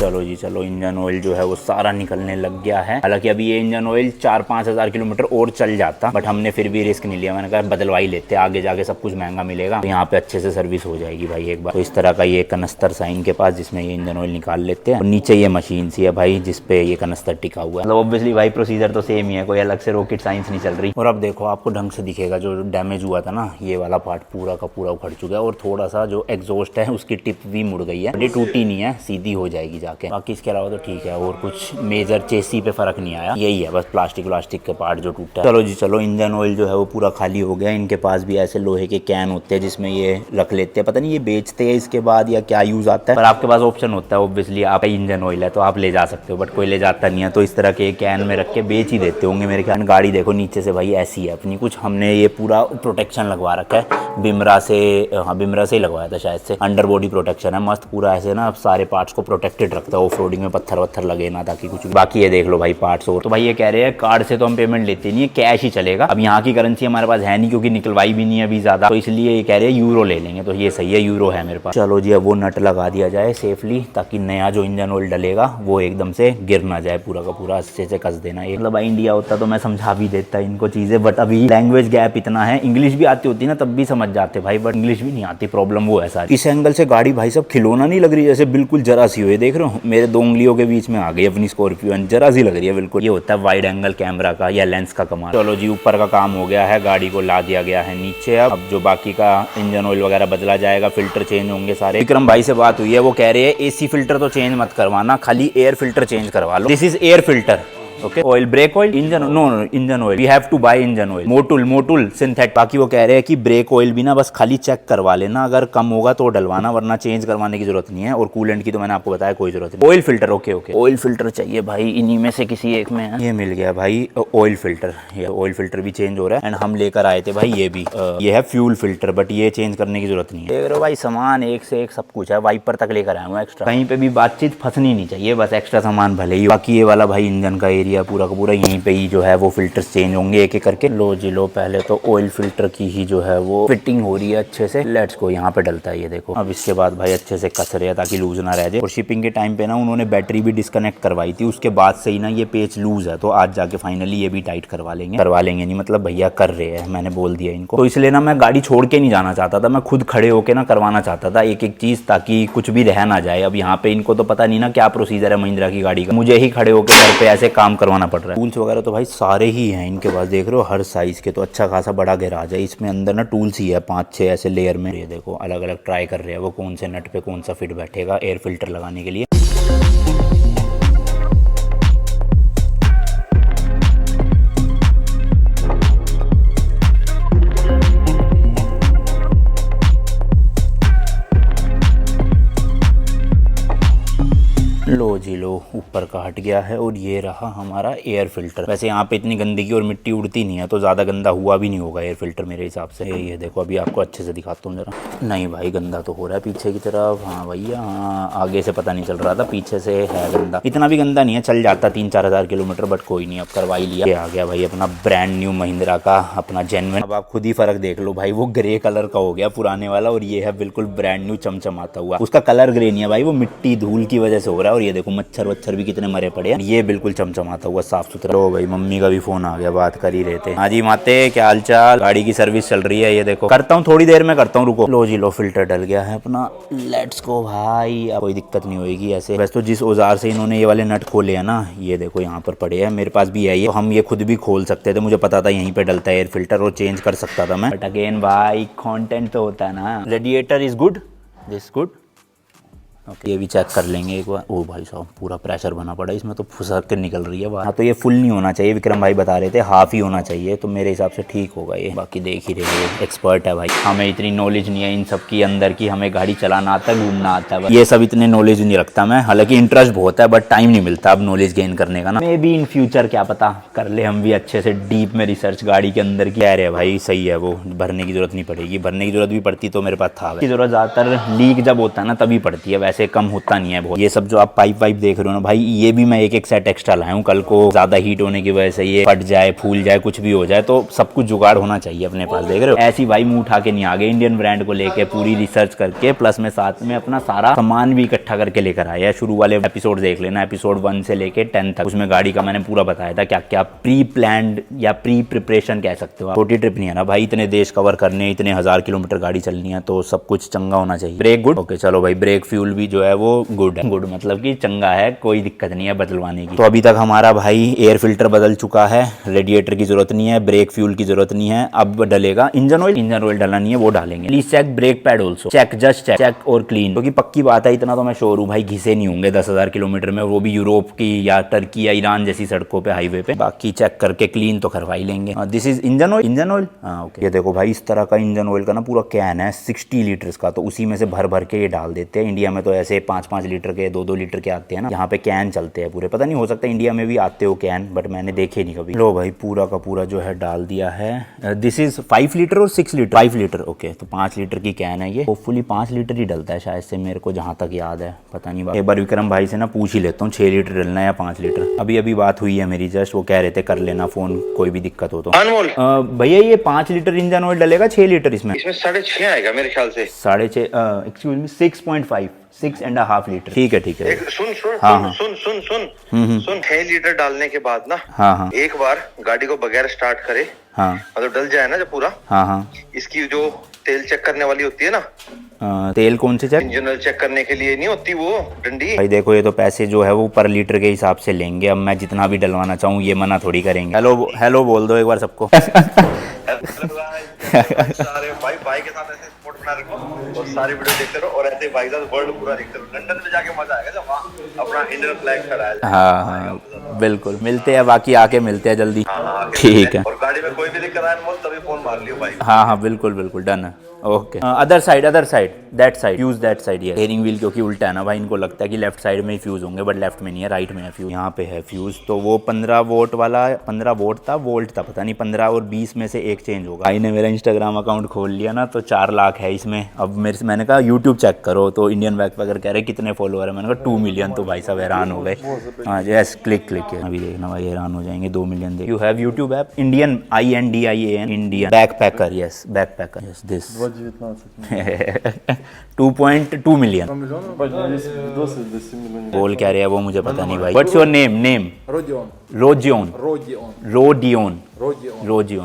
चलो जी चलो, इंजन ऑयल जो है वो सारा निकलने लग गया है। हालांकि अभी ये इंजन ऑयल 4-5 हज़ार किलोमीटर और चल जाता, बट हमने फिर भी रिस्क नहीं लिया, मैंने कहा बदलवा ही लेते, आगे जाके सब कुछ महंगा मिलेगा, तो यहाँ पे अच्छे से सर्विस हो जाएगी भाई एक बार। तो इस तरह का ये कनस्तर साइन के पास, जिसमें ये इंजन ऑयल निकाल लेते हैं, और नीचे ये मशीन सी है भाई जिसपे ये कनस्तर टिका हुआ है। मतलब ऑब्वियसली भाई प्रोसीजर तो सेम ही है, कोई अलग से रॉकेट साइंस नहीं चल रही। और अब देखो आपको ढंग से दिखेगा, जो डैमेज हुआ था ना, ये वाला पार्ट पूरा का पूरा उखड़ चुका है, और थोड़ा सा जो एग्जॉस्ट है उसकी टिप भी मुड़ गई है, ये टूटी नहीं है, सीधी हो जाएगी जाके। बाकी इसके अलावा तो ठीक है, और कुछ मेजर चेसी पे फर्क नहीं आया, यही है बस प्लास्टिक के पार्ट जो टूटा है। चलो जी चलो, इंजन ऑयल जो है वो पूरा खाली हो गया। इनके पास भी ऐसे लोहे के कैन होते हैं जिसमें ये रख लेते हैं, पता नहीं ये बेचते हैं इसके बाद या क्या यूज आता है, पर आपके पास ऑप्शन होता है ऑब्वियसली, आप इंजन ऑयल है तो आप ले जा सकते हो, बट कोई ले जाता नहीं है, तो इस तरह के कैन में रख के बेच ही देते होंगे मेरे ख्याल। गाड़ी देखो नीचे से भाई ऐसी है अपनी, कुछ हमने ये पूरा प्रोटेक्शन लगवा रखा है बिमरा से, हाँ बिमरा से ही लगवाया था शायद से, अंडर बॉडी प्रोटेक्शन है मस्त पूरा, ऐसे ना सारे पार्ट्स को प्रोटेक्टेड रखता है ऑफ रोडिंग में, पत्थर वत्थर लगे ना ताकि कुछ। बाकी ये देख लो भाई पार्ट्स और। तो भाई ये कह रहे हैं कार्ड से तो हम पेमेंट लेते नहीं है, कैश ही चलेगा। अब यहाँ की करेंसी हमारे पास है नहीं क्योंकि निकलवाई भी नहीं है अभी ज्यादा, तो इसलिए ये कह रहे हैं यूरो ले लेंगे। तो ये सही है, यूरो है मेरे पास। चलो जी अब वो नट लगा दिया जाए सेफली, ताकि नया जो इंजन ऑयल डलेगा वो एकदम से गिर ना जाए, पूरा का पूरा अच्छे से कस देना। मतलब इंडिया होता तो मैं समझा भी देता इनको चीजें, बट अभी लैंग्वेज गैप इतना है। इंग्लिश भी आती होती ना तब भी समझ जाते भाई, बट इंग्लिश भी नहीं आती, प्रॉब्लम वो है सारी। इस एंगल से गाड़ी भाई सब खिलौना नहीं लग रही, जैसे बिल्कुल जरा सी हुई, देख रहे हो मेरे 2 उंगलियों के बीच में आ गई अपनी स्कॉर्पियो, जरा सी लग रही है बिल्कुल। ये होता है वाइड एंगल कैमरा का या लेंस का कमाल। चलो जी ऊपर का काम हो गया है, गाड़ी को ला दिया गया है नीचे। अब जो बाकी का इंजन ऑयल वगैरह बदला जाएगा, फिल्टर चेंज होंगे सारे। विक्रम भाई से बात हुई है, वो कह रहे हैं एसी फिल्टर तो चेंज मत करवाना, खाली एयर फिल्टर चेंज करवा लो। This is air filter. Okay oil, brake oil, engine no engine oil, we have to buy engine oil, Motul synthetic. बाकी वो कह रहे हैं कि ब्रेक ऑयल भी ना बस खाली चेक करवा लेना, अगर कम होगा तो डलवाना, वरना चेंज करवाने की जरूरत नहीं है। और कूलेंट की तो मैंने आपको बताया कोई जरूरत नहीं। Oil filter okay oil filter चाहिए भाई, इन्हीं में से किसी एक में है। ये मिल गया भाई ऑयल फिल्टर, ये ऑयल फिल्टर भी चेंज हो रहा है। एंड हम लेकर आए थे भाई ये भी, ये है फ्यूल फिल्टर, बट ये चेंज करने की जरूरत नहीं है। देख रहे हो भाई सामान एक से एक सब कुछ है, वाइपर तक लेकर आया हूँ एक्स्ट्रा। कहीं पे भी बातचीत फंसनी नहीं चाहिए, बस एक्स्ट्रा सामान भले ही। बाकी ये वाला भाई इंजन का एरिया पूरा का पूरा यहीं पे ही जो है वो फिल्टर्स चेंज होंगे एक एक करके। लो जी लो, पहले तो ऑयल फिल्टर की ही जो है वो फिटिंग हो रही है अच्छे से। लेट्स को यहाँ पे डलता है ये देखो। अब इसके बाद भाई अच्छे से कस रहे हैं ताकि लूज ना रह जाए। और शिपिंग के टाइम पे ना उन्होंने बैटरी भी डिस्कनेक्ट करवाई थी, उसके बाद से ही ना ये पेच लूज है, तो आज जाके फाइनली ये भी टाइट करवा लेंगे नहीं मतलब भैया कर रहे हैं, मैंने बोल दिया इनको। तो इसलिए ना मैं गाड़ी छोड़ के नहीं जाना चाहता था, मैं खुद खड़े होके ना करवाना चाहता था एक एक चीज, ताकि कुछ भी रह ना जाए। अब यहाँ पे इनको तो पता नहीं ना क्या प्रोसीजर है महिंद्रा की गाड़ी का, मुझे ही खड़े होकर घर पे ऐसे काम करवाना पड़ रहा है। टूल्स वगैरह तो भाई सारे ही हैं इनके पास, देख रहे हो हर साइज के। तो अच्छा खासा बड़ा गैराज है, इसमें अंदर ना टूल्स ही है 5-6 ऐसे लेयर में। ये देखो अलग अलग ट्राई कर रहे हैं वो कौन से नट पे कौन सा फिट बैठेगा एयर फिल्टर लगाने के लिए। लो जी लो, ऊपर का हट गया है और ये रहा हमारा एयर फिल्टर। वैसे यहाँ पे इतनी गंदगी और मिट्टी उड़ती नहीं है, तो ज़्यादा गंदा हुआ भी नहीं होगा एयर फिल्टर मेरे हिसाब से। ये देखो अभी आपको अच्छे से दिखाता हूँ जरा। नहीं भाई गंदा तो हो रहा है पीछे की तरफ। हाँ भैया हाँ, आगे से पता नहीं चल रहा था, पीछे से है गंदा। इतना भी गंदा नहीं है, चल जाता 3-4 हज़ार किलोमीटर, बट कोई नहीं, अब करवा ही लिया। ये आ गया भाई अपना ब्रांड न्यू महिंद्रा का अपना जेन्युइन। अब आप खुद ही फर्क देख लो भाई, वो ग्रे कलर का हो गया पुराने वाला, और ये है बिल्कुल ब्रांड न्यू चमचमाता हुआ। उसका कलर ग्रे नहीं है भाई, वो मिट्टी धूल की वजह से हो रहा है। और ये देखो मच्छर भी कितने मरे पड़े हैं, ये बिल्कुल चमचमाता हुआ साफ सुथरा। लो भाई मम्मी का भी फोन आ गया, बात कर ही रहे थे। हाँ जी माते क्या हालचाल, गाड़ी की सर्विस चल रही है, ये देखो करता हूँ थोड़ी देर में करता हूँ, रुको। लो जी लो, फिल्टर डल गया है अपना, लेट्स गो भाई। अब कोई दिक्कत नहीं होगी ऐसे। वैसे तो जिस औजार से इन्होंने ये वाले नट खोले हैं ना, ये देखो यहाँ पर पड़े हैं, मेरे पास भी है ये, तो हम ये खुद भी खोल सकते थे, मुझे पता था यहीं पे डलता है एयर फिल्टर और चेंज कर सकता था मैं। बट अगेन भाई कंटेंट तो होता है ना। Radiator is good, this good. Okay ये भी चेक कर लेंगे एक बार। ओ भाई साहब पूरा प्रेशर बना पड़ा इसमें, तो फुसक के निकल रही है बाहर। हाँ तो ये फुल नहीं होना चाहिए, विक्रम भाई बता रहे थे हाफ ही होना चाहिए, तो मेरे हिसाब से ठीक होगा ये। बाकी देख ही रहे हो एक्सपर्ट है भाई, हमें इतनी नॉलेज नहीं है इन सब की अंदर की, हमें गाड़ी चलाना आता है, घूमना आता है, ये सब इतने नॉलेज नहीं रखता मैं। हालांकि इंटरेस्ट बहुत है बट टाइम नहीं मिलता अब नॉलेज गेन करने का ना। मे बी इन फ्यूचर क्या पता कर ले हम भी अच्छे से डीप में रिसर्च गाड़ी के अंदर की। कह रहे भाई सही है, वो भरने की जरूरत नहीं पड़ेगी, भरने की जरूरत भी पड़ती तो मेरे पास था। जरूरत ज्यादातर लीक जब होता है ना तभी पड़ती है, वैसे कम होता नहीं है बहुत। ये सब जो आप पाइप वाइप देख रहे हो ना भाई, ये भी मैं एक एक सेट एक्स्ट्रा लाया हूँ, कल को ज्यादा हीट होने की वजह से ये फट जाए फूल जाए कुछ भी हो जाए, तो सब कुछ जुगाड़ होना चाहिए अपने पास। देख रहे हो ऐसी भाई मुंह उठा के नहीं आ गए, इंडियन ब्रांड को लेके पूरी रिसर्च करके, प्लस में साथ में अपना सारा सामान भी इकट्ठा करके लेकर आया है। शुरू वाले एपिसोड देख लेना, एपिसोड 1 से लेके 10 तक, उसमें गाड़ी का मैंने पूरा बताया था क्या क्या प्री प्लान्ड या प्री प्रिपरेशन कह सकते हो। छोटी ट्रिप नहीं है ना भाई, इतने देश कवर करने, इतने 1000 किलोमीटर गाड़ी चलनी है, तो सब कुछ चंगा होना चाहिए। ब्रेक गुड, ओके चलो भाई ब्रेक फ्यूल भी जो है वो गुड है, गुड मतलब कि चंगा है, कोई दिक्कत नहीं है बदलवाने की। तो अभी तक हमारा भाई एयर फिल्टर बदल चुका है, रेडिएटर की जरूरत नहीं है, ब्रेक फ्यूल की जरूरत नहीं है। अब डलेगा इंजन ऑयल, इंजन ऑयल डालना नहीं है वो डालेंगे। Please check brake pad also, check just check और क्लीन, क्योंकि पक्की बात है इतना तो मैं श्योर हूँ भाई घिसे नहीं होंगे 10,000 किलोमीटर में, वो भी यूरोप की या टर्की या ईरान जैसी सड़कों पे हाईवे पे। बाकी चेक करके क्लीन तो करवा ही लेंगे। This is engine oil, engine oil हाँ ओके। ये देखो भाई इस तरह का इंजन ऑयल का ना पूरा कैन है 60 लीटर्स का, तो उसी में से भर भर के ये डाल देते हैं। इंडिया में तो तो ऐसे 5-5 लीटर के 2-2 लीटर के आते हैं ना, यहाँ पे कैन चलते हैं पूरे। पता नहीं, हो सकता है इंडिया में भी आते हो कैन, बट मैंने देखे नहीं कभी। लो भाई पूरा का पूरा जो है डाल दिया है। दिस इज 5 लीटर और 6 लीटर। 5 लीटर ओके, तो 5 लीटर की कैन है ये। होपफुली 5 लीटर ही डलता है शायद से, मेरे को जहाँ तक याद है, पता नहीं। एक बार विक्रम भाई से ना पूछ ही लेता हूँ 6 लीटर डलना है या 5 लीटर। अभी अभी बात हुई है मेरी जस्ट, वो कह रहे थे कर लेना फ़ोन, कोई भी दिक्कत हो तो। भैया ये 5 लीटर इंजन ऑयल डलेगा 6 लीटर इसमें? 6.5 आएगा मेरे ख्याल से। 6.5 एक्सक्यूज मी 6.5 6.5 लीटर। ठीक है ठीक है। सुन सुन हाँ, सुन सुन सुन सुन सुन 6 लीटर डालने के बाद ना, हाँ एक बार गाड़ी को बगैर स्टार्ट करे, हाँ मतलब डल जाए ना जब पूरा, हाँ इसकी जो तेल चेक करने वाली होती है ना, तेल कौन से चेक? इंजन ऑयल चेक करने के लिए नहीं होती वो डंडी। भाई देखो ये तो पैसे जो है वो पर लीटर के हिसाब से लेंगे। अब मैं जितना भी डलवाना चाहूँ ये मना थोड़ी करेंगे। हेलो हेलो बोल दो एक बार सबको। सारे भाई के साथ ऐसे स्पोर्ट बना रखो और सारी वीडियो देखते रहो, और ऐसे भाई साथ वर्ल्ड पूरा देखते रहो। लंदन में जाके मजा आएगा जब वहाँ अपना इंडियन फ्लैग फहराया। हाँ बिल्कुल, मिलते हैं, बाकी आके मिलते हैं जल्दी। ठीक है। और गाड़ी में कोई भी दिक्कत आए ना तभी फोन मार लियो भाई। हाँ बिल्कुल बिल्कुल डन है। Okay other side that side, use that side. ये स्टीयरिंग व्हील क्योंकि उल्टा है ना भाई, इनको लगता है कि लेफ्ट साइड में ही फ्यूज होंगे, बट लेफ्ट में नहीं है, राइट में है फ्यूज। यहाँ पे है फ्यूज। तो वो 15 वोल्ट वाला, 15 वोल्ट था, वोल्ट था पता नहीं, 15 और 20 में से एक चेंज होगा। भाई ने मेरा इंस्टाग्राम अकाउंट खोल लिया ना, तो 4 लाख है इसमें। अब मैंने कहा यूट्यूब चेक करो, तो इंडियन बैकपैकर कह रहे कितने फॉलोअर है। मैंने कहा 2 मिलियन। तो भाई साहब हैरान हो गए। हाँ यस क्लिक है अभी देखना भाई, हैरान हो जाएंगे। 2 मिलियन देख। You have YouTube app Indian INDIAN Indian backpacker. Yes backpacker yes this 2.2 million. बोल क्या रहे हैं वो मुझे पता नहीं भाई। What's your name? रोजियोन।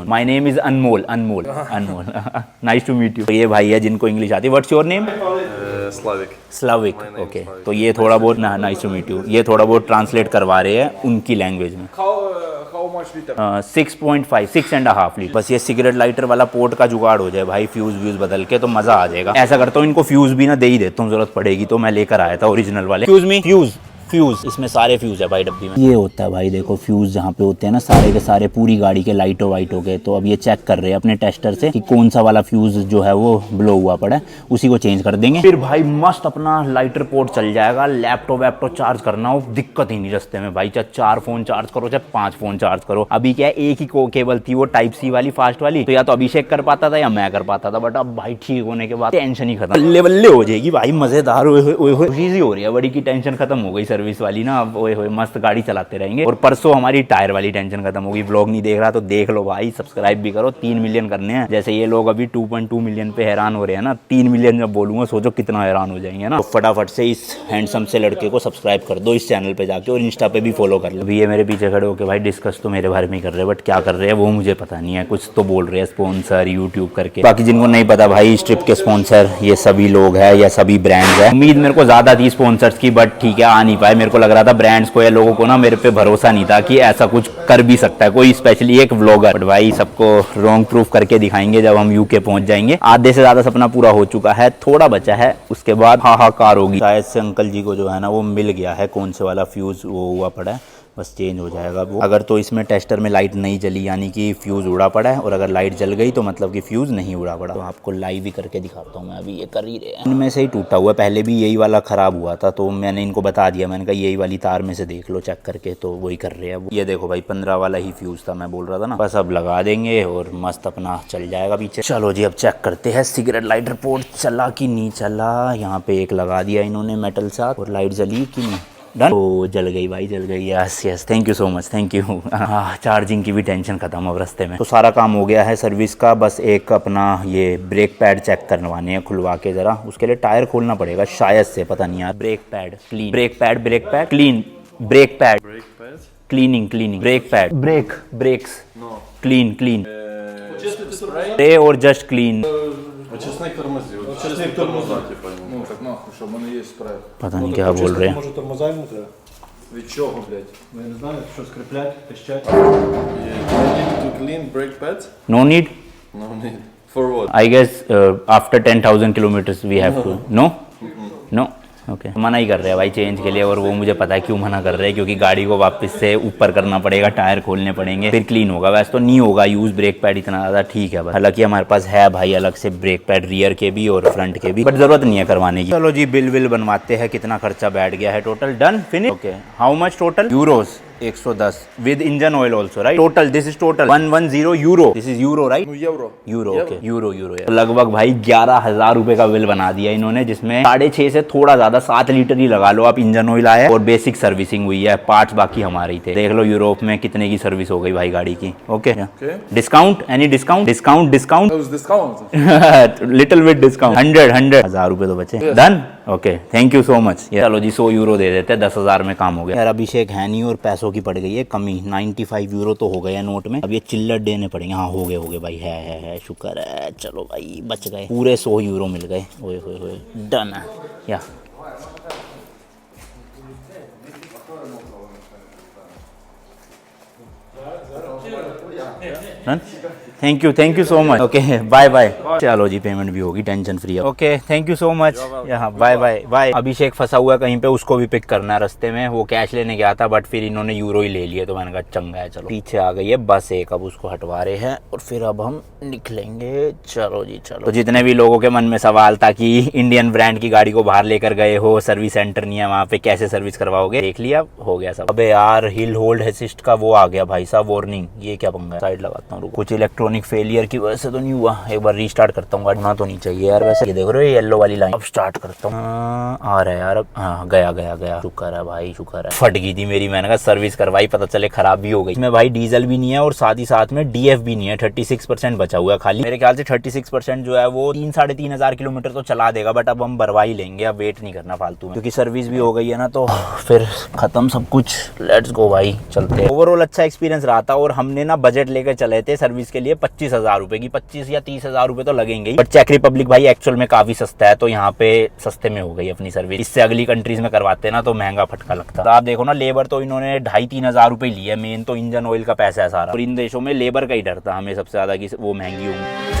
My name is Anmol. Nice to meet you. ये भाई है जिनको इंग्लिश आती है। What's your name? Slavik okay. तो ये थोड़ा बहुत नाइस टू मीट यू, ये थोड़ा बहुत ट्रांसलेट करवा रहे हैं उनकी लैंग्वेज में। 6.5 6.5 लीटर। बस ये सिगरेट लाइटर वाला पोर्ट का जुगाड़ हो जाए भाई, फ्यूज बदल के, तो मजा आ जाएगा। ऐसा करता हूँ इनको फ्यूज भी ना दे ही देता हूँ, जरूरत पड़ेगी तो। मैं लेकर आया था ओरिजिनल वाले। फ्यूज इसमें सारे फ्यूज है भाई डब्बी में। ये होता है भाई देखो फ्यूज जहाँ पे होते हैं ना सारे के सारे, पूरी गाड़ी के लाइटों वाइटों के। तो अब ये चेक कर रहे हैं अपने टेस्टर से कि कौन सा वाला फ्यूज जो है वो ब्लो हुआ पड़ा है, उसी को चेंज कर देंगे। फिर भाई मस्त अपना लाइटर पोर्ट चल जाएगा। लैपटॉप चार्ज करना हो दिक्कत ही नहीं रास्ते में भाई, चाहे 4 फोन चार्ज करो चाहे 5 फोन चार्ज करो। अभी क्या है, एक ही केबल थी वो टाइप C वाली फास्ट वाली, तो या तो अभिषेक कर पाता था या मैं कर पाता था। बट अब भाई ठीक होने के बाद टेंशन ही खत्म, बल्ले बल्ले हो जाएगी भाई, मजेदार खुशी हो रही है। बड़ी की टेंशन खत्म हो गई सर्विस वाली ना, अब ओए होए मस्त गाड़ी चलाते रहेंगे। और परसों हमारी टायर वाली टेंशन खत्म होगी। व्लॉग नहीं देख रहा तो देख लो भाई, सब्सक्राइब भी करो। 3 मिलियन करने हैं। जैसे ये लोग अभी 2.2 मिलियन पे हैरान हो रहे हैं ना, 3 मिलियन जब बोलूंगा सोचो कितना हैरान हो जाएंगे ना। तो फटाफट से इस हैंडसम से लड़के को सब्सक्राइब कर दो इस चैनल पे जाके, और इंस्टा पे भी फॉलो कर लो। अभी ये मेरे पीछे खड़े होके भाई डिस्कस तो मेरे बारे में कर रहे हैं, बट क्या कर रहे हैं वो मुझे पता नहीं है। कुछ तो बोल रहे हैं स्पॉन्सर यूट्यूब करके। बाकी जिनको नहीं पता भाई, इस ट्रिप के स्पॉन्सर ये सभी लोग हैं या सभी ब्रांड्स है। उम्मीद मेरे को ज्यादा थी स्पॉन्सर्स की, बट ठीक है आ नहीं पाए। मेरे को लग रहा था ब्रांड्स को या लोगों को ना मेरे पे भरोसा नहीं था कि ऐसा कुछ कर भी सकता है कोई, स्पेशली एक व्लॉगर। बट भाई सबको रॉन्ग प्रूफ करके दिखाएंगे जब हम यूके पहुंच जाएंगे। आधे से ज्यादा सपना पूरा हो चुका है, थोड़ा बचा है, उसके बाद हाहाकार होगी। शायद से अंकल जी को जो है ना वो मिल गया है कौन से वाला फ्यूज वो हुआ पड़ा है, बस चेंज हो जाएगा वो। अगर तो इसमें टेस्टर में लाइट नहीं जली यानी कि फ्यूज़ उड़ा पड़ा है, और अगर लाइट जल गई तो मतलब कि फ्यूज़ नहीं उड़ा पड़ा। तो आपको लाइव ही करके दिखाता हूँ मैं। अभी ये कर ही रहे हैं, इनमें से ही टूटा हुआ है। पहले भी यही वाला ख़राब हुआ था, तो मैंने इनको बता दिया, मैंने कहा यही वाली तार में से देख लो चेक करके, तो वही कर रहे हैं। ये देखो भाई 15 वाला ही फ्यूज़ था, मैं बोल रहा था ना। बस अब लगा देंगे और मस्त अपना चल जाएगा पीछे। चलो जी अब चेक करते हैं सिगरेट लाइटर पोर्ट चला कि नहीं चला। यहाँ पे एक लगा दिया इन्होंने मेटल साथ, और लाइट जली कि नहीं। डन। तो जल गई भाई, जल गई। Yes yes thank you so much, thank you. हाँ चार्जिंग की भी टेंशन खत्म अब रास्ते में। तो सारा काम हो गया है सर्विस का, बस एक अपना ये ब्रेक पैड चेक करवाने हैं खुलवा के जरा। उसके लिए टायर खोलना पड़ेगा शायद से, पता नहीं यार। Brake pad clean, brake pad clean, brake pad cleaning, brake pad brakes clean spray और जस्ट क्लीन। Чесник тормозил. Чесник тормоза, типа. Ну так нахуй, що в мене є спрей. पता नहीं क्या बोल रहे हैं। Може тормоза йому треба? Від чого, блядь? Ну я не знаю, що скріплять, пищать. You need to clean brake pads? No need. No need. For what? I guess after 10,000 kilometers we have to. No? No. Okay मना ही कर रहे हैं भाई चेंज के लिए, और वो मुझे पता है क्यों मना कर रहे हैं, क्योंकि गाड़ी को वापस से ऊपर करना पड़ेगा, टायर खोलने पड़ेंगे, फिर क्लीन होगा। वैसे तो नहीं होगा यूज, ब्रेक पैड इतना ज़्यादा ठीक है। हालांकि हमारे पास है भाई अलग से ब्रेक पैड, रियर के भी और फ्रंट के भी, बट जरूरत नहीं है करवाने की। चलो जी बिल विल बनवाते हैं, कितना खर्चा बैठ गया है total. Done finish. Okay how much total? Euros 110 with engine oil also right. Total this is total 110 euro. This is euro right? Euro okay euro तो लगभग भाई 11,000 रुपए का बिल बना दिया इन्होंने, जिसमें 6.5 से थोड़ा ज्यादा 7 लीटर ही लगा लो आप इंजन ऑयल आया और बेसिक सर्विसिंग हुई है, पार्ट्स बाकी हमारे ही थे। देख लो यूरोप में कितने की सर्विस हो गई भाई गाड़ी की। Okay discount? Any discount? Discount little bit discount. 100,000 रुपए तो बचे। Done okay thank you so much. चलो जी 100 यूरो दे देते, 10,000 में काम हो गया। यार अभिषेक है नहीं और पैसों की पड़ गई है कमी, 95 यूरो तो हो गए हैं नोट में, अब ये चिल्लर देने पड़ेंगे। हाँ हो गए भाई, है शुक्र है। चलो भाई बच गए, पूरे 100 यूरो मिल गए। ओए डन है या thank you so much. Okay bye bye. चलो जी पेमेंट भी होगी, टेंशन फ्री है। Okay thank you so much. यहाँ बाय बाय बाय। अभिषेक फंसा हुआ कहीं पे, उसको भी पिक करना है रास्ते में, वो कैश लेने गया था बट फिर इन्होंने यूरो ही ले लिए, तो मैंने कहा चंगा है। चलो पीछे आ गई है बस एक, अब उसको हटवा रहे हैं और फिर अब हम निकलेंगे। चलो जी चलो। तो जितने भी लोगों के मन में सवाल था कि इंडियन ब्रांड की गाड़ी को बाहर लेकर गए हो, सर्विस सेंटर नहीं है वहाँ पे, कैसे सर्विस करवाओगे, देख लिया हो गया सब। अबे यार हिल होल्ड असिस्ट का वो आ गया भाई साहब वार्निंग, ये क्या पंगा है। साइड लगाता हूँ, कुछ इलेक्ट्रॉनिक फेलियर की वजह से तो नहीं हुआ, एक बार रीस्टार्ट करता हूँ। होना तो नहीं चाहिए यार वैसे। ये देख रहे हो येलो वाली लाइन, अब स्टार्ट करता हूँ। आ रहा है यार अब, हाँ गया शुक्र है भाई शुक्र है। फट गई थी मेरी, मैंने कहा सर्विस करवाई पता चले खराब भी हो गई। इसमें भाई डीजल भी नहीं है और साथ ही साथ में डीएफ भी नहीं है, 36% बचा हुआ है खाली। मेरे ख्याल से 36% जो है वो 3-3.5 किलोमीटर तो चला देगा, बट अब हम भरवा ही लेंगे, अब वेट नहीं करना फालतू में, क्योंकि सर्विस भी हो गई है ना, तो फिर खत्म सब कुछ। लेट्स गो भाई चलते हैं। ओवरऑल अच्छा एक्सपीरियंस रहा था, और हमने ना बजट लेकर चले थे सर्विस के लिए 25,000 रुपए की, 25 या 30,000 रुपए तो लगेंगे ही, बट चेक रिपब्लिक भाई एक्चुअल में काफी सस्ता है, तो यहाँ पे सस्ते में हो गई अपनी सर्विस। इससे अगली कंट्रीज में करवाते ना तो महंगा फटका लगता। तो आप देखो ना, लेबर तो इन्होंने 2,500-3,000 रुपए लिए, मेन तो इंजन ऑयल का पैसा है सारा, और इन देशों में लेबर का ही डर था हमें सबसे ज्यादा कि वो महंगी होंगी।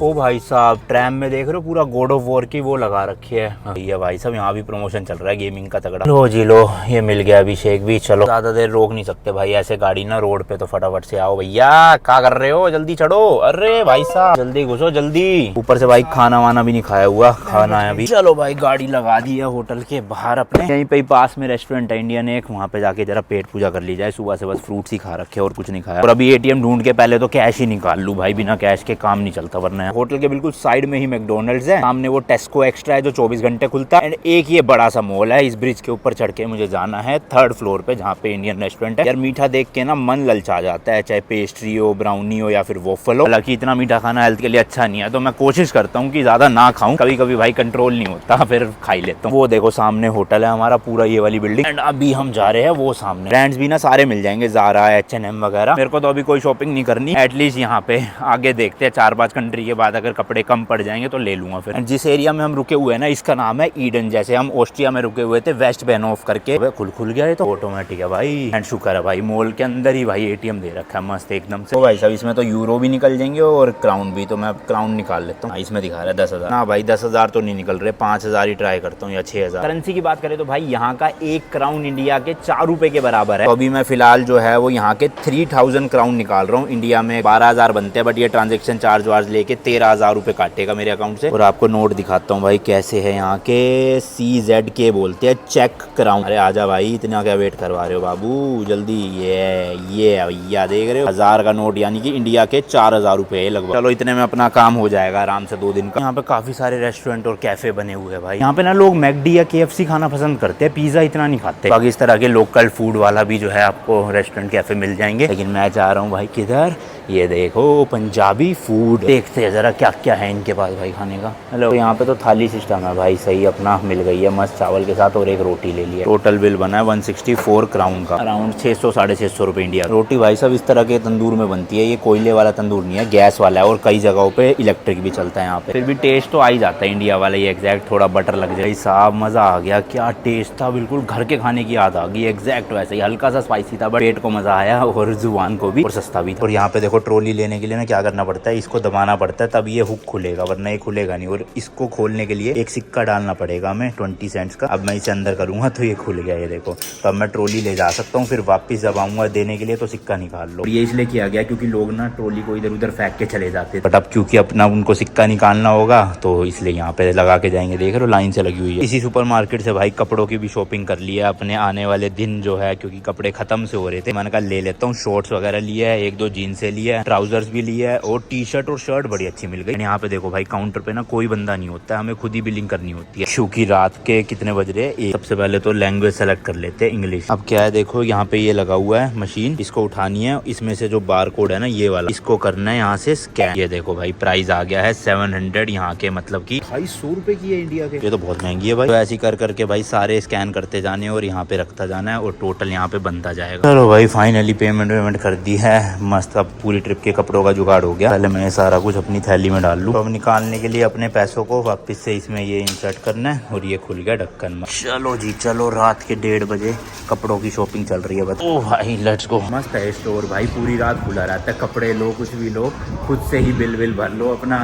ओ भाई साहब ट्रैम में देख रहे हो पूरा गॉड ऑफ वॉर की वो लगा रखी है भैया। भाई साहब यहाँ भी प्रमोशन चल रहा है गेमिंग का तगड़ा। लो जी लो, ये मिल गया अभिषेक भी। चलो ज्यादा देर रोक नहीं सकते भाई ऐसे गाड़ी ना रोड पे, तो फटाफट से आओ भैया। क्या कर रहे हो, जल्दी चढ़ो। अरे भाई साहब जल्दी घुसो जल्दी। ऊपर से भाई खाना वाना भी नहीं खाया हुआ, खाना है अभी। चलो भाई गाड़ी लगा दी है होटल के बाहर अपने, यहीं पे पास में रेस्टोरेंट है इंडियन एक, वहाँ पे जाके जरा पेट पूजा कर ली जाए। सुबह से बस फ्रूट्स ही खा रखे और कुछ नहीं खाया, और अभी एटीएम ढूंढ के पहले तो कैश ही निकाल लूँ भाई, बिना कैश के काम नहीं चलता। वरना होटल के बिल्कुल साइड में ही मैकडोनल्ड्स है, सामने वो टेस्को एक्स्ट्रा है जो 24 घंटे खुलता है, एंड एक ये बड़ा सा मॉल है। इस ब्रिज के ऊपर चढ़ के मुझे जाना है 3rd फ्लोर पे, जहाँ पे इंडियन रेस्टोरेंट है। यार मीठा देख के ना मन ललचा जाता है, चाहे पेस्ट्री हो, ब्राउनी हो या फिर वॉफल हो। हालांकि इतना मीठा खाना हेल्थ के लिए अच्छा नहीं है, तो मैं कोशिश करता हूँ कि ज्यादा ना खाऊं। कभी कभी भाई कंट्रोल नहीं होता, फिर खा ही लेता हूँ। वो देखो सामने होटल है हमारा पूरा, ये वाली बिल्डिंग, एंड अभी हम जा रहे हैं वो सामने। ब्रांड्स भी ना सारे मिल जाएंगे, ज़ारा, H&M वगैरह। मेरे को तो अभी कोई शॉपिंग नहीं करनी, एटलीस्ट यहाँ पे आगे देखते हैं 4-5 कंट्री के बाद अगर कपड़े कम पड़ जाएंगे तो ले लूंगा फिर। जिस एरिया में हम रुके हुए हैं ना, इसका नाम है ईडन। जैसे हम ऑस्ट्रिया में रुके हुए थे वेस्ट बेनोफ करके, खुल गया ये तो ऑटोमेटिक है भाई। एंड शुक्र है भाई मॉल के अंदर ही भाई एटीएम दे रखा है मस्त एकदम से। तो भाई साहब इसमें तो यूरो भी निकल जाएंगे और क्राउन भी, तो मैं क्राउन निकाल लेता हूँ। इसमें दिखा रहा है 10,000। ना भाई 10,000 तो नहीं निकल रहे, 5,000 ही ट्राई करता हूँ या 6,000। करेंसी की बात करें तो भाई यहाँ का 1 क्राउन इंडिया के 4 रुपए के बराबर है। तो अभी मैं फिलहाल जो है वो यहाँ के 3,000 क्राउन निकाल रहा हूँ। इंडिया में 12,000 बनते हैं, बट ये ट्रांजेक्शन चार्ज वार्ज लेके 13,000 रुपए काटेगा मेरे अकाउंट से। और आपको नोट दिखाता हूँ भाई कैसे है यहाँ के। CZK बोलते हैं चेक क्राउन। अरे आजा भाई, इतना क्या वेट करवा रहे हो बाबू, जल्दी। ये भैया देख रहे हो 1000 का नोट, यानी कि इंडिया के 4,000 रुपए लगभग। चलो इतने में अपना काम हो जाएगा आराम से 2 दिन का। यहाँ पे काफी सारे रेस्टोरेंट और कैफे बने हुए हैं भाई। यहाँ पे ना लोग मैकडी या KFC खाना पसंद करते हैं, पिज्जा इतना नहीं खाते। बाकी इस तरह के लोकल फूड वाला भी जो है आपको रेस्टोरेंट कैफे मिल जाएंगे। लेकिन मैं जा रहा हूँ भाई किधर, ये देखो पंजाबी फूड। देखते हैं हैं ज़रा क्या क्या है इनके पास भाई खाने का। हेलो, यहाँ पे तो थाली सिस्टम है भाई, सही अपना मिल गई है मस्त चावल के साथ और एक रोटी ले लिया। टोटल बिल बना है 164 क्राउन का, अराउंड 600-650 रुपये इंडिया। रोटी भाई सब इस तरह के तंदूर में बनती है, ये कोयले वाला तंदूर नहीं है, गैस वाला है और कई जगहों पे इलेक्ट्रिक भी चलता है यहाँ पे। फिर भी टेस्ट तो आ ही जाता है इंडिया वाला, ये एग्जैक्ट थोड़ा बटर लग जाए साहब, मज़ा आ गया। क्या टेस्ट था, बिल्कुल घर के खाने की याद आ गई, एग्जैक्ट वैसे ही। हल्का सा स्पाइसी था बट पेट को मज़ा आया और जुबान को भी, और सस्ता भी था। और यहाँ पे देखो ट्रॉली लेने के लिए ना क्या करना पड़ता है, इसको दबाना पड़ता है तब ये हुक खुलेगा, वरना ये खुलेगा नहीं। और इसको खोलने के लिए एक सिक्का डालना पड़ेगा हमें 20 सेंट्स का। अब मैं इसे अंदर करूँगा तो ये खुल गया, ये देखो। तो अब मैं ट्रॉली ले जा सकता हूँ, फिर वापस दबाऊंगा देने के लिए तो सिक्का निकाल लो। ये इसलिए किया गया क्योंकि लोग ना ट्रॉली को इधर उधर फेंक के चले जाते, बट अब क्योंकि अपना उनको सिक्का निकालना होगा तो इसलिए यहाँ पे लगा के जाएंगे। देख रहे हो लाइन से लगी हुई है। इसी सुपर मार्केट से भाई कपड़ों की भी शॉपिंग कर लिया अपने आने वाले दिन जो है, क्योंकि कपड़े खत्म से हो रहे थे। मैंने कहा ले लेता हूँ, शॉर्ट्स वगैरह लिया है, 1-2 जीन्स लिया है, ट्राउजर्स भी लिया है और टी शर्ट और शर्ट बड़ी अच्छी मिल गई। यहाँ पे देखो भाई काउंटर पे ना कोई बंदा नहीं होता है, हमें खुद ही बिलिंग करनी होती है क्योंकि रात के कितने बज रहे हैं। सबसे पहले तो लैंग्वेज सेलेक्ट कर लेते हैं इंग्लिश। अब क्या है देखो यहाँ पे ये लगा हुआ है मशीन, इसको उठानी है, इसमें से जो बार कोड है ना ये वाला, इसको करना है यहाँ से स्कैन। ये देखो भाई प्राइस आ गया है 700 यहाँ के, मतलब की 250 रुपए की है इंडिया के, ये तो बहुत महंगी है भाई। तो ऐसे कर करके भाई सारे स्कैन करते जाने और यहाँ पे रखता जाना है और टोटल यहाँ पे बनता जाएगा। चलो भाई फाइनली पेमेंट कर दी है, मस्त। अब पूरी ट्रिप के कपड़ों का जुगाड़ हो गया। पहले मैं सारा कुछ अपनी थैली में डाल लूँ। तो अब निकालने के लिए अपने पैसों को वापस से इसमें ये इंसर्ट करना है और ये खुल गया ढक्कन में। चलो जी चलो, रात के 1:30 बजे कपड़ों की शॉपिंग चल रही है बस। ओ भाई लेट्स गो। मस्त है स्टोर भाई, पूरी रात खुला रहता है, कपड़े लो कुछ भी लो, खुद से ही बिल भर लो अपना,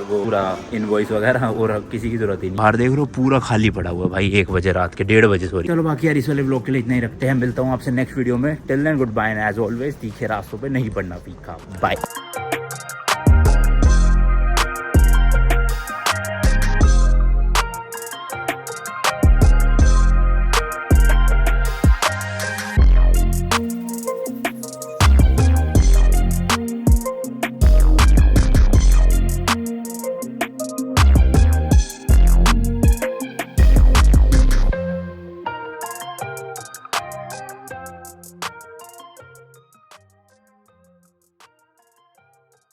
वो पूरा इनवॉइस वगैरह, और किसी की जरूरत ही नहीं। बाहर देख रहे हो पूरा खाली पड़ा हुआ भाई, 1 बजे रात के 1:30 बजे सॉरी। चलो बाकी यार इस वाले व्लॉग के लिए इतना ही रखते हैं, मिलता हूँ आपसे नेक्स्ट वीडियो में। Till then good bye and as always तीखे रास्तों पे नहीं पड़ना फीका। बाय।